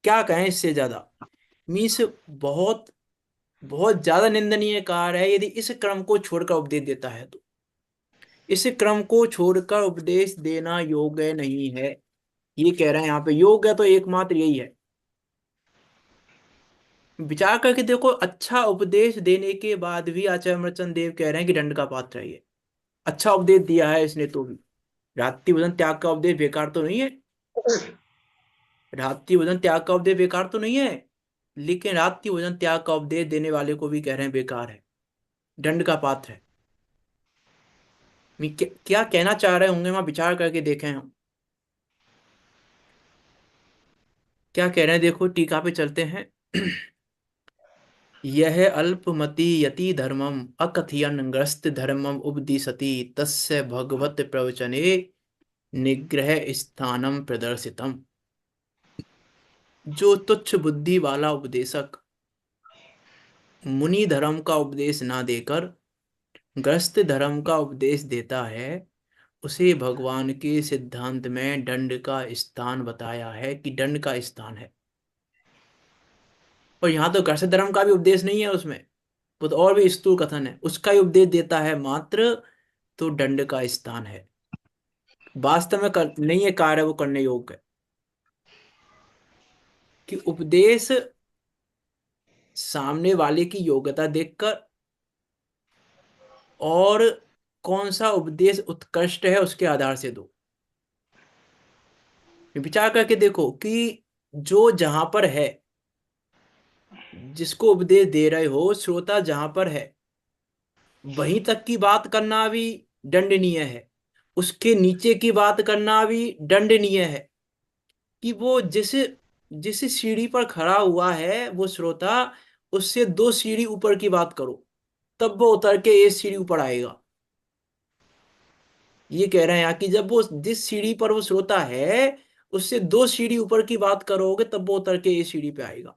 क्या कहें इससे ज्यादा? मीन्स बहुत बहुत ज्यादा निंदनीय कार्य है यदि इस क्रम को छोड़कर उपदेश देता है तो। इस क्रम को छोड़कर उपदेश देना योग्य नहीं है, ये कह रहे हैं यहाँ पे। योग्य तो एकमात्र यही है। विचार करके देखो, अच्छा उपदेश देने के बाद भी आचार्य अमरचंद देव कह रहे हैं कि दंड का पात्र है ये। अच्छा उपदेश दिया है इसने तो भी। रात्रि भोजन त्याग का उपदेश बेकार तो नहीं है, रात्रि भोजन त्याग का उपदेश बेकार तो नहीं है, लेकिन रात्रि भोजन त्याग का उपदेश देने वाले को भी कह रहे हैं बेकार है, दंड का पात्र है। क्या कहना चाह रहे होंगे, वहां विचार करके देखें हम क्या कह रहे हैं। देखो टीका पे चलते हैं। यह अल्पमति यति धर्मम अकथयन ग्रस्त धर्मम उपदिशति तस्य भगवत प्रवचने निग्रह स्थानम प्रदर्शितम। जो तुच्छ बुद्धि वाला उपदेशक मुनि धर्म का उपदेश ना देकर ग्रस्त धर्म का उपदेश देता है, उसे भगवान के सिद्धांत में दंड का स्थान बताया है कि दंड का स्थान है। और यहाँ तो ग्रस्त धर्म का भी उपदेश नहीं है उसमें, वो तो और भी स्थूल कथन है, उसका ही उपदेश देता है मात्र, तो दंड का स्थान है। वास्तव में नहीं है कार्य वो करने योग्य, कि उपदेश सामने वाले की योग्यता देखकर और कौन सा उपदेश उत्कृष्ट है उसके आधार से दो। विचार करके देखो कि जो जहां पर है, जिसको उपदेश दे रहे हो, श्रोता जहां पर है वहीं तक की बात करना भी दंडनीय है, उसके नीचे की बात करना भी दंडनीय है। कि वो जिस जिस सीढ़ी पर खड़ा हुआ है वो श्रोता, उससे 2 सीढ़ी ऊपर की बात करो, तब वो उतर के एक सीढ़ी ऊपर आएगा। ये कह रहे हैं यहाँ कि जब वो जिस सीढ़ी पर वो श्रोता है उससे 2 सीढ़ी ऊपर की बात करोगे तब वो उतर के एक सीढ़ी पे आएगा।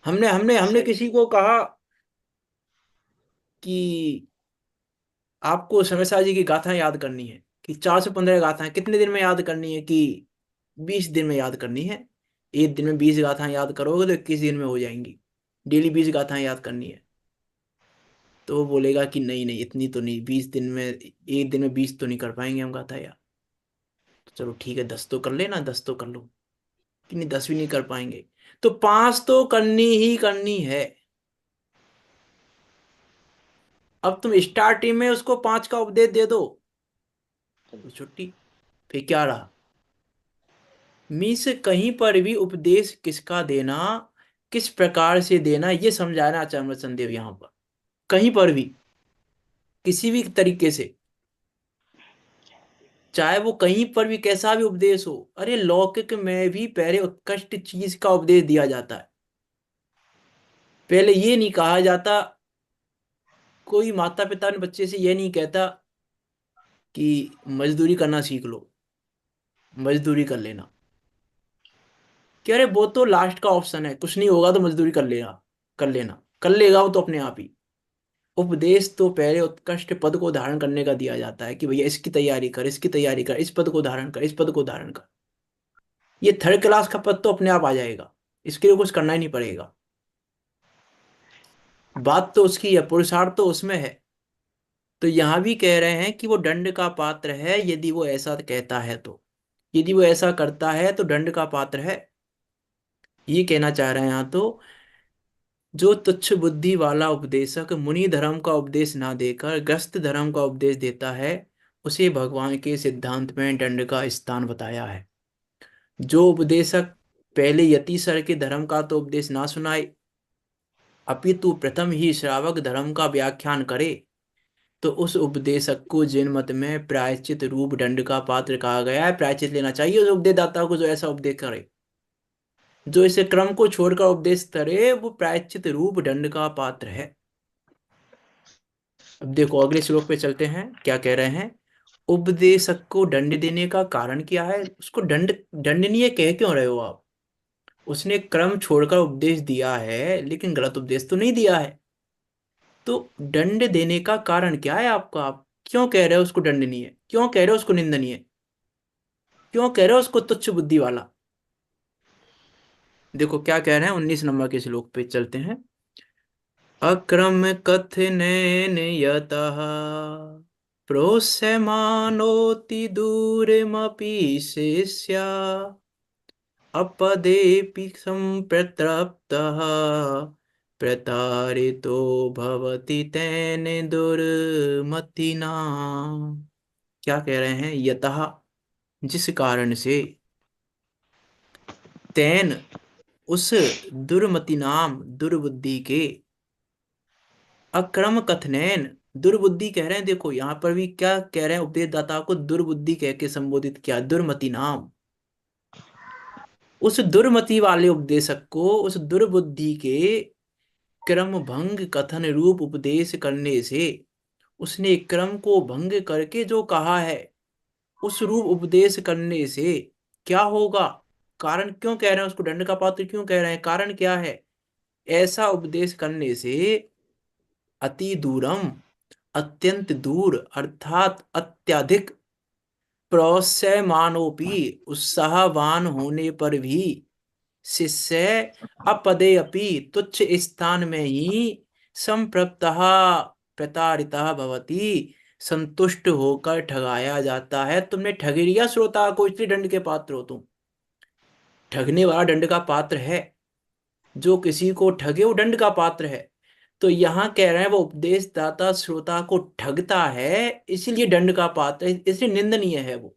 हमने हमने हमने सही। किसी को कहा कि आपको समय जी की गाथा याद करनी है कि 415 गाथाएं कितने दिन में याद करनी है, कि 20 दिन में याद करनी है। एक दिन में 20 गाथाएं याद करोगे तो 21 दिन में हो जाएंगी। डेली 20 गाथाएं याद करनी है। तो वो बोलेगा कि नहीं नहीं, इतनी तो नहीं, 20 दिन में, एक दिन में 20 तो नहीं कर पाएंगे हम गाथा याद। तो चलो ठीक है, 10 तो कर लेना, 10 तो कर लो। कि नहीं, 10 भी नहीं कर पाएंगे तो 5 तो करनी ही करनी है। अब तुम स्टार्टिंग में उसको 5 का उपदेश दे दो तो छुट्टी। फिर क्या रहा, मीन्स कहीं पर भी उपदेश किसका देना, किस प्रकार से देना, ये समझाना आचार्य चंदेव यहाँ पर। कहीं पर भी किसी भी तरीके से, चाहे वो कहीं पर भी कैसा भी उपदेश हो। अरे लौकिक में भी पहले उत्कृष्ट चीज का उपदेश दिया जाता है। पहले ये नहीं कहा जाता, कोई माता पिता ने बच्चे से ये नहीं कहता कि मजदूरी करना सीख लो, मजदूरी कर लेना। कि अरे वो तो लास्ट का ऑप्शन है, कुछ नहीं होगा तो मजदूरी कर लेना, कर लेना, कर लेगा वो तो अपने आप ही। उपदेश तो पहले उत्कृष्ट पद को धारण करने का दिया जाता है कि भैया इसकी तैयारी कर, इसकी तैयारी कर, इस पद को धारण कर, इस पद को धारण कर। ये थर्ड क्लास का पद तो अपने आप आ जाएगा, इसके लिए कुछ करना ही नहीं पड़ेगा। बात तो उसकी है, पुरुषार्थ तो उसमें है। तो यहां भी कह रहे हैं कि वो दंड का पात्र है यदि वो ऐसा कहता है तो, यदि वो ऐसा करता है तो दंड का पात्र है। ये कहना चाह रहे हैं यहाँ तो, जो तुच्छ बुद्धि वाला उपदेशक मुनि धर्म का उपदेश ना देकर ग्रस्त धर्म का उपदेश देता है, उसे भगवान के सिद्धांत में दंड का स्थान बताया है। जो उपदेशक पहले यति सर के धर्म का तो उपदेश ना सुनाए, अपितु प्रथम ही श्रावक धर्म का व्याख्यान करे, तो उस उपदेशक को जिन मत में प्रायश्चित रूप दंड का पात्र कहा गया है, प्रायश्चित लेना चाहिए उस उपदेशदाता को जो ऐसा उपदेश करे। जो इसे क्रम को छोड़कर उपदेश करे वो प्रायश्चित रूप दंड का पात्र है। अब देखो अगले श्लोक पे चलते हैं, क्या कह रहे हैं। उपदेशक को दंड देने का कारण क्या है, उसको दंड दंडनीय कह क्यों रहे हो आप। उसने क्रम छोड़कर उपदेश दिया है लेकिन गलत उपदेश तो नहीं दिया है। तो दंड देने का कारण क्या है आपका, आप क्यों कह रहे हो उसको दंडनीय, क्यों कह रहे हो उसको निंदनीय, क्यों कह रहे हो उसको तुच्छ बुद्धि वाला। देखो क्या कह रहे हैं, 19 नंबर के श्लोक पे चलते हैं। अक्रम कथनेन यतः प्रोस्यमानोति दूरमपि शिष्या अपदेपि संप्रतप्तः प्रतारितो भवति तेन दुर्मतिना। क्या कह रहे हैं, यतः जिस कारण से, तेन उस दुर्मति नाम दुर्बुद्धि के, अक्रम कथनैन दुर्बुद्धि कह रहे हैं। देखो यहां पर भी क्या कह रहे हैं, उपदेशदाता को दुर्बुद्धि कह के संबोधित किया, दुर्मति नाम। उस दुर्मति वाले उपदेशक को उस दुर्बुद्धि के क्रम भंग कथन रूप उपदेश करने से, उसने क्रम को भंग करके जो कहा है उस रूप उपदेश करने से क्या होगा, कारण क्यों कह रहे हैं, उसको दंड का पात्र क्यों कह रहे हैं, कारण क्या है। ऐसा उपदेश करने से अति दूरम, अत्यंत दूर अर्थात अत्यधिक, प्रोस्यमानोपि उत्साहवान होने पर भी, शिष्य अपदे अपि तुच्छ स्थान में ही संप्रप्तः प्रताड़ितः भवति, संतुष्ट होकर ठगाया जाता है। तुमने ठग लिया श्रोता को इसलिए दंड के पात्र हो तुम। ठगने वाला दंड का पात्र है, जो किसी को ठगे वो दंड का पात्र है। तो यहां कह रहे हैं वो उपदेशदाता श्रोता को ठगता है इसीलिए दंड का पात्र है, इसलिए निंदनीय है वो,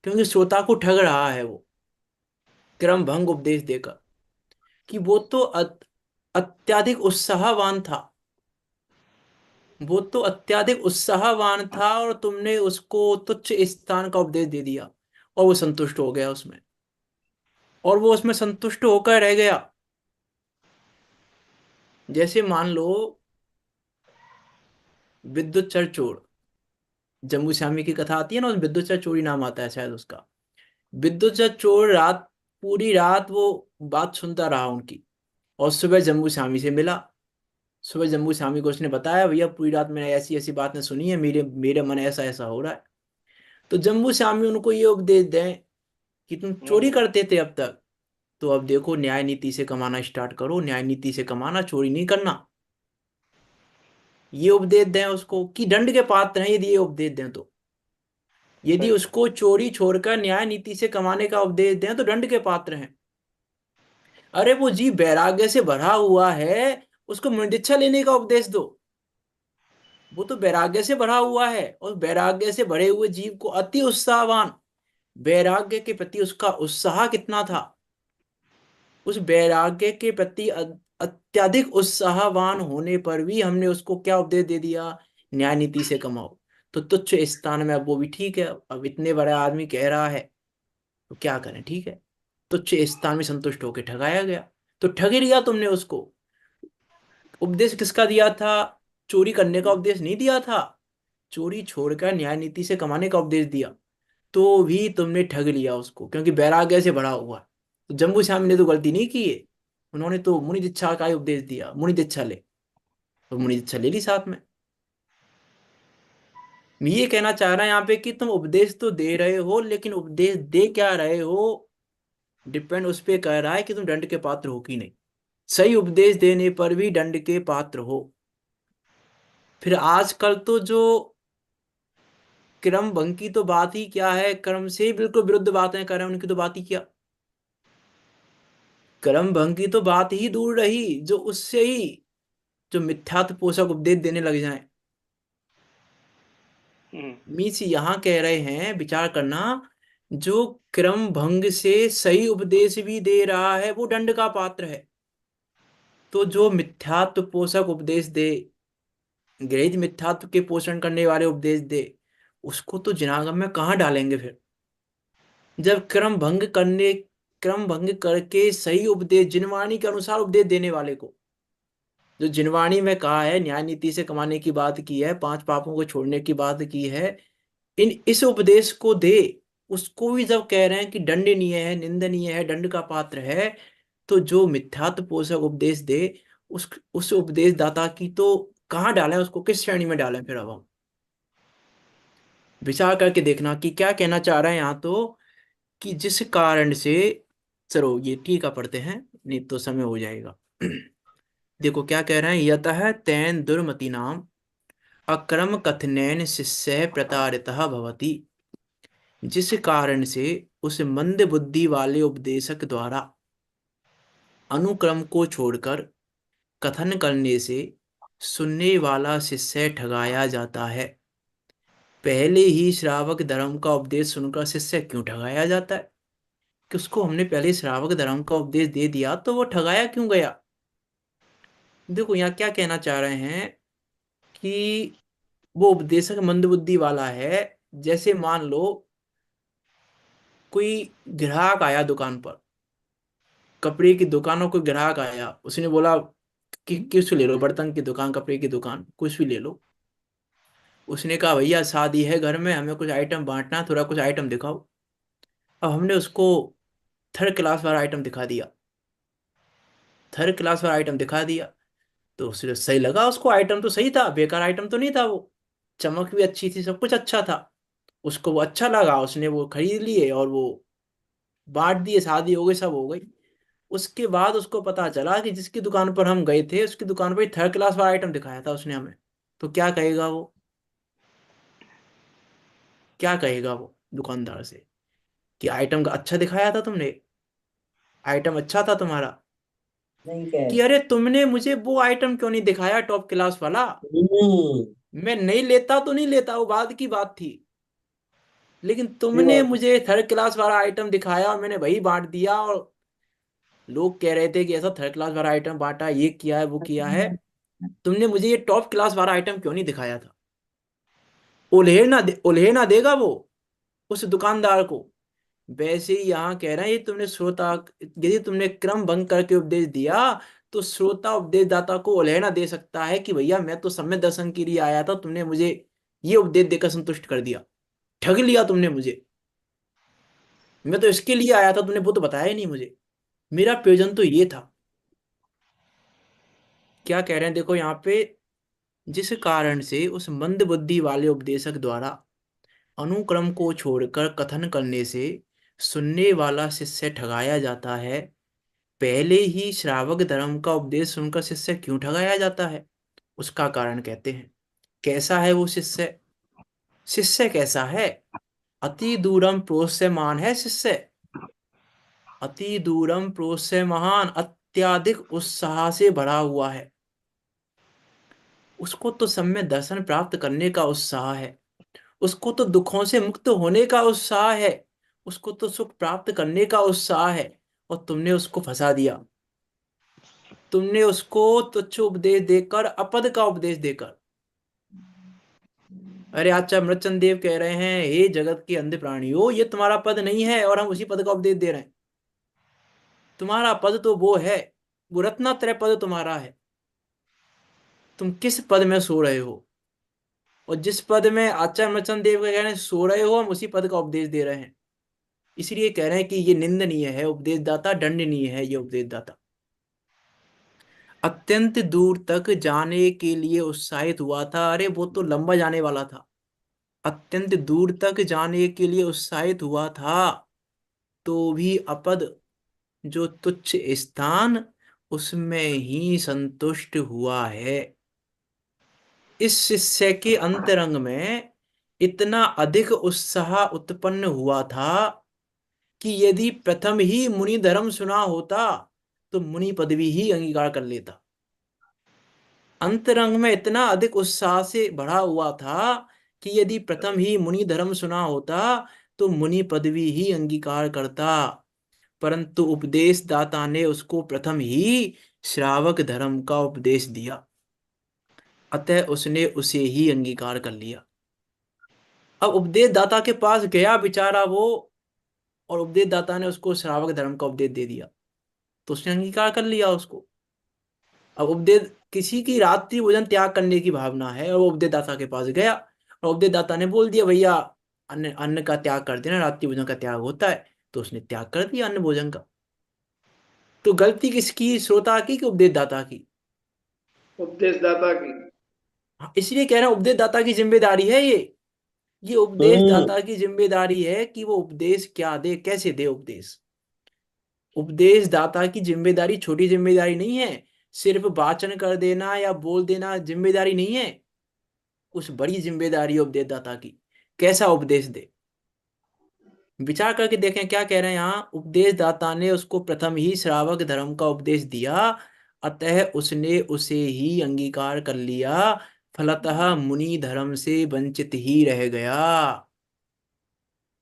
क्योंकि श्रोता को ठग रहा है वो क्रम भंग उपदेश देकर। कि वो तो अत्याधिक उत्साहवान था, वो तो अत्याधिक उत्साहवान था और तुमने उसको तुच्छ स्थान का उपदेश दे दिया और वो संतुष्ट हो गया उसमें, और वो उसमें संतुष्ट होकर रह गया। जैसे मान लो विद्युत चर चोर, जम्मू श्यामी की कथा आती है ना, उस विद्युत चर चोरी नाम आता है शायद उसका। विद्युत चर चोर रात, पूरी रात वो बात सुनता रहा उनकी, और सुबह जम्मू श्यामी से मिला। सुबह जम्मू श्यामी को उसने बताया, भैया पूरी रात मैंने ऐसी ऐसी बातें सुनी है, मेरे मेरे मन ऐसा ऐसा हो रहा है। तो जम्मू श्यामी उनको ये उपदेश दें कि तुम चोरी करते थे अब तक, तो अब देखो न्याय नीति से कमाना स्टार्ट करो, न्याय नीति से कमाना, चोरी नहीं करना। ये उपदेश दें उसको कि दंड के पात्र हैं यदि ये उपदेश दें तो। यदि उसको चोरी छोड़कर न्याय नीति से कमाने का उपदेश दें तो दंड के पात्र हैं। अरे वो जीव वैराग्य से भरा हुआ है, उसको मुनिदीक्षा लेने का उपदेश दो। वो तो वैराग्य से भरा हुआ है, और वैराग्य से भरे हुए जीव को अति उत्साहवान, वैराग्य के प्रति उसका उत्साह कितना था, उस वैराग्य के प्रति अत्यधिक उत्साहवान होने पर भी हमने उसको क्या उपदेश दे दिया, न्याय नीति से कमाओ। तो तुच्छ स्थान में अब वो भी ठीक है, अब इतने बड़ा आदमी कह रहा है तो क्या करें, ठीक है। तुच्छ स्थान में संतुष्ट होकर ठगाया गया, तो ठग ही लिया तुमने उसको। उपदेश किसका दिया था, चोरी करने का उपदेश नहीं दिया था, चोरी छोड़कर न्याय नीति से कमाने का उपदेश दिया, तो भी तुमने ठग लिया उसको, क्योंकि वैराग्य से भरा हुआ है। तो जम्बू श्याम ने तो गलती नहीं की है, उन्होंने तो मुनि दीक्षा का ही उपदेश दिया, मुनि दीक्षा ले, तो मुनि दीक्षा ले ली साथ में। मैं ये कहना चाह रहा है यहाँ पे कि तुम उपदेश तो दे रहे हो, लेकिन उपदेश दे क्या रहे हो डिपेंड उस पे कर रहा है कि तुम दंड के पात्र हो कि नहीं। सही उपदेश देने पर भी दंड के पात्र हो। फिर आजकल तो जो क्रम भंग की तो बात ही क्या है, क्रम से बिल्कुल विरुद्ध बातें कर रहे हैं, उनकी तो बात ही क्या, क्रम भंग की तो बात ही दूर रही, जो उससे ही जो मिथ्यात्व पोषक उपदेश देने लग जाएं। मीन्स यहाँ कह रहे हैं, विचार करना, जो क्रम भंग से सही उपदेश भी दे रहा है वो दंड का पात्र है। तो जो मिथ्यात्व पोषक उपदेश दे, गृहित मिथ्यात्व के पोषण करने वाले उपदेश दे, उसको तो जिनागम में कहाँ डालेंगे फिर, जब क्रम भंग करके सही उपदेश जिनवाणी के अनुसार उपदेश देने वाले को, जो जिनवाणी में कहा है, न्याय नीति से कमाने की बात की है, 5 पापों को छोड़ने की बात की है, इस उपदेश को दे, उसको भी जब कह रहे हैं कि दंडनीय है, निंदनीय है, दंड का पात्र है, तो जो मिथ्यात्व पोषक उपदेश दे, उस उपदेश दाता की तो कहाँ डालें, उसको किस श्रेणी में डालें फिर। अब हम विचार करके देखना कि क्या कहना चाह रहे हैं यहाँ तो, कि जिस कारण से, चलो ये टीका पढ़ते हैं, नहीं तो समय हो जाएगा। देखो क्या कह रहे हैं, यतः तेन दुर्मति नाम अक्रम कथनेन शिष्य प्रताड़ितः भवति। जिस कारण से उस मंद बुद्धि वाले उपदेशक द्वारा अनुक्रम को छोड़कर कथन करने से सुनने वाला शिष्य ठगाया जाता है। पहले ही श्रावक धर्म का उपदेश सुनकर शिष्य क्यों ठगाया जाता है, कि उसको हमने पहले श्रावक धर्म का उपदेश दे दिया तो वो ठगाया क्यों गया। देखो यहाँ क्या कहना चाह रहे हैं कि वो उपदेशक मंदबुद्धि वाला है। जैसे मान लो कोई ग्राहक आया दुकान पर, कपड़े की दुकानों को ग्राहक आया, उसने बोला कि किस ले लो, बर्तन की दुकान, कपड़े की दुकान, कुछ भी ले लो। उसने कहा भैया शादी है घर में, हमें कुछ आइटम बांटना है, थोड़ा कुछ आइटम दिखाओ। अब हमने उसको थर्ड क्लास वाला आइटम दिखा दिया, थर्ड क्लास वाला आइटम दिखा दिया, तो उसे सही लगा, उसको आइटम तो सही था, बेकार आइटम तो नहीं था वो, चमक भी अच्छी थी, सब कुछ अच्छा था, उसको वो अच्छा लगा, उसने वो खरीद लिए और वो बांट दिए, शादी हो गई, सब हो गई। उसके बाद उसको पता चला कि जिसकी दुकान पर हम गए थे उसकी दुकान पर थर्ड क्लास वाला आइटम दिखाया था उसने हमें। तो क्या कहेगा वो, क्या कहेगा वो दुकानदार से कि आइटम का अच्छा दिखाया था तुमने, आइटम अच्छा था तुम्हारा, नहीं कि कह। अरे तुमने मुझे वो आइटम क्यों नहीं दिखाया टॉप क्लास वाला, हम्म। मैं नहीं लेता तो नहीं लेता, वो बाद की बात थी, लेकिन ये तुमने बात मुझे थर्ड क्लास वाला आइटम दिखाया और मैंने वही बांट दिया, और लोग कह रहे थे कि ऐसा थर्ड क्लास वाला आइटम बांटा, ये किया है वो किया है, तुमने मुझे ये टॉप क्लास वाला आइटम क्यों नहीं दिखाया था। उल्हे ना देगा वो उस दुकानदार को। वैसे ही यहाँ कह रहे हैं, ये तुमने श्रोता, यदि तुमने क्रम भंग करके उपदेश दिया, तो श्रोता उपदेशदाता को उलहना दे सकता है कि भैया मैं तो सम्यक दर्शन के लिए आया था, तुमने मुझे ये उपदेश देकर संतुष्ट कर दिया, ठग लिया तुमने मुझे, मैं तो इसके लिए आया था, तुमने वो तो बताया ही नहीं मुझे, मेरा प्रयोजन तो ये था। क्या कह रहे हैं देखो यहाँ पे, जिस कारण से उस मंद बुद्धि वाले उपदेशक द्वारा अनुक्रम को छोड़कर कथन करने से सुनने वाला शिष्य ठगाया जाता है, पहले ही श्रावक धर्म का उपदेश सुनकर शिष्य क्यों ठगाया जाता है, उसका कारण कहते हैं। कैसा है वो शिष्य? शिष्य कैसा है? अति दूरम प्रोस्यमान है शिष्य, अति दूरम प्रोस्यमान, अत्याधिक उत्साह से भरा हुआ है। उसको तो सम्यक दर्शन प्राप्त करने का उत्साह है, उसको तो दुखों से मुक्त होने का उत्साह है, उसको तो सुख प्राप्त करने का उत्साह है, और तुमने उसको फंसा दिया, तुमने उसको तुच्छ उपदेश देकर, अपद का उपदेश देकर। अरे आचार्य मृतचंद देव कह रहे हैं, हे जगत के अंध प्राणियों, ये तुम्हारा पद नहीं है और हम उसी पद का उपदेश दे रहे हैं। तुम्हारा पद तो वो है, वो रत्नात्रय पद तुम्हारा है। तुम किस पद में सो रहे हो, और जिस पद में आचार्य मृतचंद देव का कह रहे हैं सो रहे हो, हम उसी पद का उपदेश दे रहे हैं। इसलिए कह रहे हैं कि ये निंदनीय है उपदेशदाता, दंडनीय है ये उपदेशदाता। अत्यंत दूर तक जाने के लिए उत्साहित हुआ था, अरे वो तो लंबा जाने वाला था। अत्यंत दूर तक जाने के लिए उत्साहित हुआ था, तो भी अपद जो तुच्छ स्थान, उसमें ही संतुष्ट हुआ है। इस शिष्य के अंतरंग में इतना अधिक उत्साह उत्पन्न हुआ था कि यदि प्रथम ही मुनि धर्म सुना होता तो मुनि पदवी ही अंगीकार कर लेता। अंतरंग में इतना अधिक उत्साह से भरा हुआ था कि यदि प्रथम ही मुनि धर्म सुना होता तो मुनि पदवी ही अंगीकार करता, परंतु उपदेश दाता ने उसको प्रथम ही श्रावक धर्म का उपदेश दिया, अतः उसने उसे ही अंगीकार कर लिया। अब उपदेश दाता के पास गया बेचारा वो, और उपदेश दाता ने उसको श्रावक धर्म का उपदेश दे दिया, तो उसने अंगीकार कर लिया उसको। अब उपदेश, किसी की रात्रि भोजन त्याग करने की भावना है और वो उपदेश दाता के पास गया, और उपदेश दाता ने बोल दिया भैया अन्न अन्न का त्याग कर देना, रात्रि भोजन का त्याग होता है, तो उसने त्याग कर दिया अन्न भोजन का। तो गलती किसकी, श्रोता की कि उपदेश दाता की? उपदेशदाता की। हाँ, इसलिए कह रहा हूं उपदेश दाता की जिम्मेदारी है ये उपदेश दाता की जिम्मेदारी है कि वो उपदेश क्या दे, कैसे दे उपदेश। उपदेश दाता की जिम्मेदारी छोटी जिम्मेदारी नहीं है, सिर्फ वाचन कर देना या बोल देना जिम्मेदारी नहीं है, उस बड़ी जिम्मेदारी है उपदेश दाता की, कैसा उपदेश दे। विचार करके देखें क्या कह रहे हैं यहाँ, उपदेश दाता ने उसको प्रथम ही श्रावक धर्म का उपदेश दिया, अतः उसने उसे ही अंगीकार कर लिया, फलतः मुनि धर्म से वंचित ही रह गया।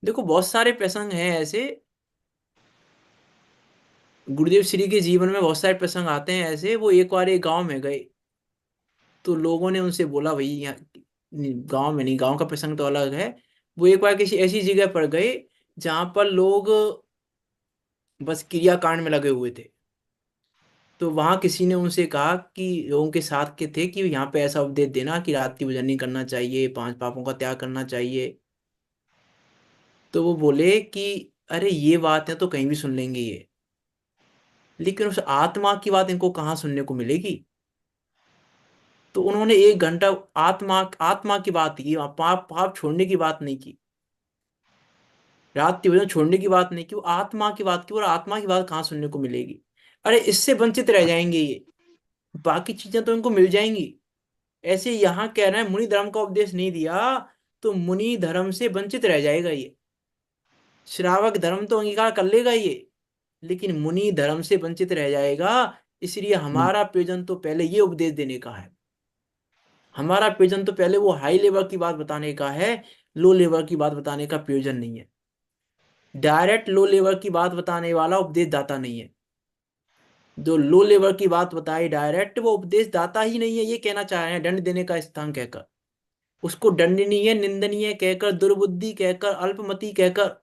देखो बहुत सारे प्रसंग हैं ऐसे, गुरुदेव श्री के जीवन में बहुत सारे प्रसंग आते हैं ऐसे। वो एक बार एक गांव में गए, तो लोगों ने उनसे बोला भाई यहाँ, गांव में नहीं, गांव का प्रसंग तो अलग है। वो एक बार किसी ऐसी जगह पर गए जहां पर लोग बस क्रिया कांड में लगे हुए थे। तो वहां किसी ने उनसे कहा कि लोगों के साथ के थे कि यहाँ पे ऐसा उपदेश देना कि रात्रि भोजन नहीं करना चाहिए, 5 पापों का त्याग करना चाहिए। तो वो बोले कि अरे ये बात है तो कहीं भी सुन लेंगे ये, लेकिन उस आत्मा की बात इनको कहाँ सुनने को मिलेगी। तो उन्होंने 1 घंटा आत्मा आत्मा की बात की, पाप पाप छोड़ने की बात नहीं की, रात्रि भोजन छोड़ने की बात नहीं की, वो आत्मा की बात की। और आत्मा की बात कहाँ सुनने को मिलेगी? अरे इससे वंचित रह जाएंगे ये, बाकी चीजें तो इनको मिल जाएंगी। ऐसे यहाँ कह रहे हैं मुनि धर्म का उपदेश नहीं दिया तो मुनि धर्म से वंचित रह जाएगा ये। श्रावक धर्म तो अंगीकार कर लेगा ये, लेकिन मुनि धर्म से वंचित रह जाएगा। इसलिए हमारा प्रयोजन तो पहले ये उपदेश देने का है, हमारा प्रयोजन तो पहले वो हाई लेवल की बात बताने का है, लो लेवल की बात बताने का प्रयोजन नहीं है। डायरेक्ट लो लेवल की बात बताने वाला उपदेश दाता नहीं है, जो लो लेवल की बात बताए डायरेक्ट, वो उपदेश दाता ही नहीं है। ये कहना चाह रहे हैं दंड देने का स्थान कहकर, उसको दंडनीय निंदनीय कहकर, दुर्बुद्धि कहकर, अल्पमति कहकर,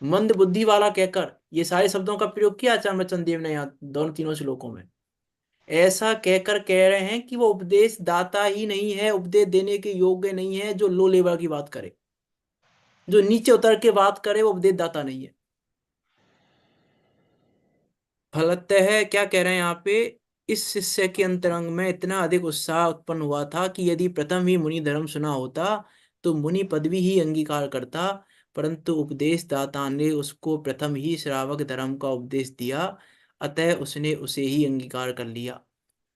मंद बुद्धि वाला कहकर, ये सारे शब्दों का प्रयोग किया आचार्य मर्चेंद्र देव ने यहाँ दोनों तीनों श्लोकों में। ऐसा कहकर कह रहे हैं कि वो उपदेश दाता ही नहीं है, उपदेश देने के योग्य नहीं है। जो लो लेवल की बात करे, जो नीचे उतर के बात करे, वो उपदेश दाता नहीं है। फलतः क्या कह रहे हैं यहाँ पे, इस शिष्य के अंतरंग में इतना अधिक उत्साह उत्पन्न हुआ था कि यदि प्रथम ही मुनि धर्म सुना होता तो मुनि पदवी ही अंगीकार करता, परंतु उपदेश दाता ने उसको प्रथम ही श्रावक धर्म का उपदेश दिया, अतः उसने उसे ही अंगीकार कर लिया।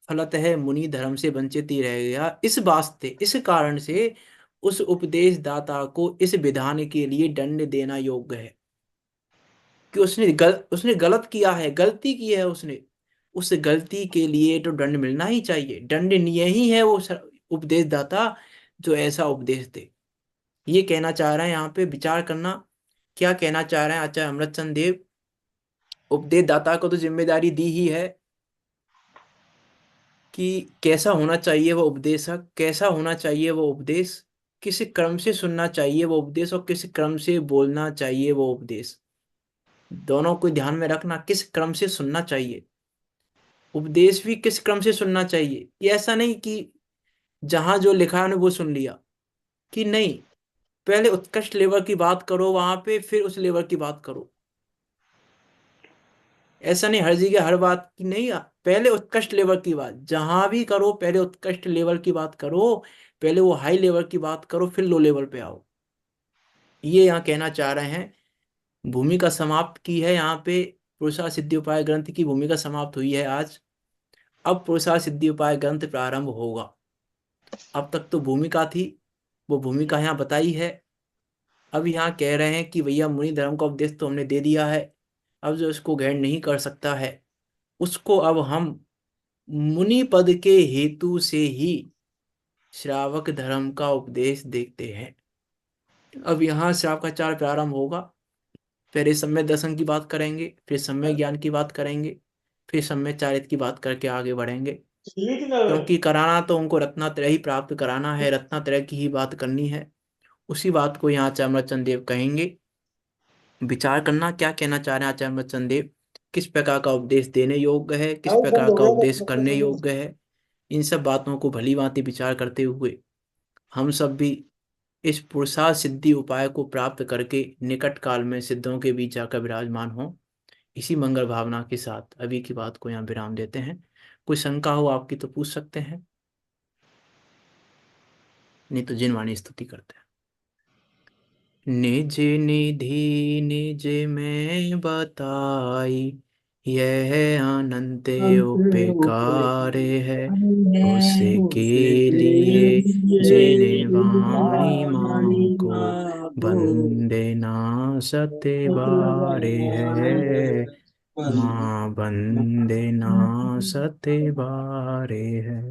फलतः मुनि धर्म से वंचित ही रह गया। इस वास्ते, इस कारण से उस उपदेश दाता को इस विधान के लिए दंड देना योग्य है कि उसने गलत किया है, गलती की है उसने। उस गलती के लिए तो दंड मिलना ही चाहिए। दंडनीय ही है वो उपदेश दाता जो ऐसा उपदेश दे। ये कहना चाह रहे हैं यहाँ पे, विचार करना क्या कहना चाह रहे हैं आचार्य अमृतचंद देव। उपदेश दाता को तो जिम्मेदारी दी ही है कि कैसा होना चाहिए वो उपदेशक, कैसा होना चाहिए वो उपदेश, किस क्रम से सुनना चाहिए वो उपदेश और किस क्रम से बोलना चाहिए वो उपदेश। दोनों को ध्यान में रखना, किस क्रम से सुनना चाहिए उपदेश, भी किस क्रम से सुनना चाहिए। ये ऐसा नहीं कि जहां जो लिखा है वो सुन लिया, कि नहीं, पहले उत्कृष्ट लेवल की बात करो वहां पे, फिर उस लेवल की बात करो। ऐसा नहीं हर जगह हर बात की नहीं, पहले उत्कृष्ट लेवल की बात जहां भी करो, पहले उत्कृष्ट लेवल की बात करो, पहले वो हाई लेवल की बात करो, फिर लो लेवल पे आओ। ये यहाँ कहना चाह रहे हैं। भूमिका समाप्त की है यहाँ पे। पुरुषार्थ सिद्धि उपाय ग्रंथ की भूमिका समाप्त हुई है आज। अब पुरुषार्थ सिद्धि उपाय ग्रंथ प्रारंभ होगा। अब तक तो भूमिका थी, वो भूमिका यहाँ बताई है। अब यहाँ कह रहे हैं कि भैया मुनि धर्म का उपदेश तो हमने दे दिया है, अब जो इसको ग्रहण नहीं कर सकता है उसको अब हम मुनि पद के हेतु से ही श्रावक धर्म का उपदेश देखते हैं। अब यहाँ श्रावकाचार प्रारंभ होगा। पहले सम्यक दर्शन की बात करेंगे, फिर सम्यक ज्ञान की बात करेंगे, फिर सम्यक चारित्र की बात करके आगे बढ़ेंगे। क्योंकि कराना तो उनको रत्नात्रय ही प्राप्त कराना है, रत्नात्रय की ही बात करनी है। उसी बात को यहाँ आचार्य अमरचंद देव कहेंगे। विचार करना क्या कहना चाह रहे हैं आचार्य अमरचंद देव, किस प्रकार का उपदेश देने योग्य है, किस अब बंद प्रकार हो का गया उपदेश करने योग्य है। इन सब बातों को भली भांति विचार करते हुए हम सब भी इस पुरुषार्थ सिद्धि उपाय को प्राप्त करके निकट काल में सिद्धों के बीच जाकर विराजमान हो। इसी मंगल भावना के साथ अभी की बात को यहाँ विराम देते हैं। कोई शंका हो आपकी तो पूछ सकते हैं, नहीं तो जिन वाणी स्तुति करते हैं। निज निधि निज में बताई, यह अनंत उपकार है उसके लिए, जिने वाणी माँ को बंदे ना सते बारे है, माँ बंदे ना सते बारे है।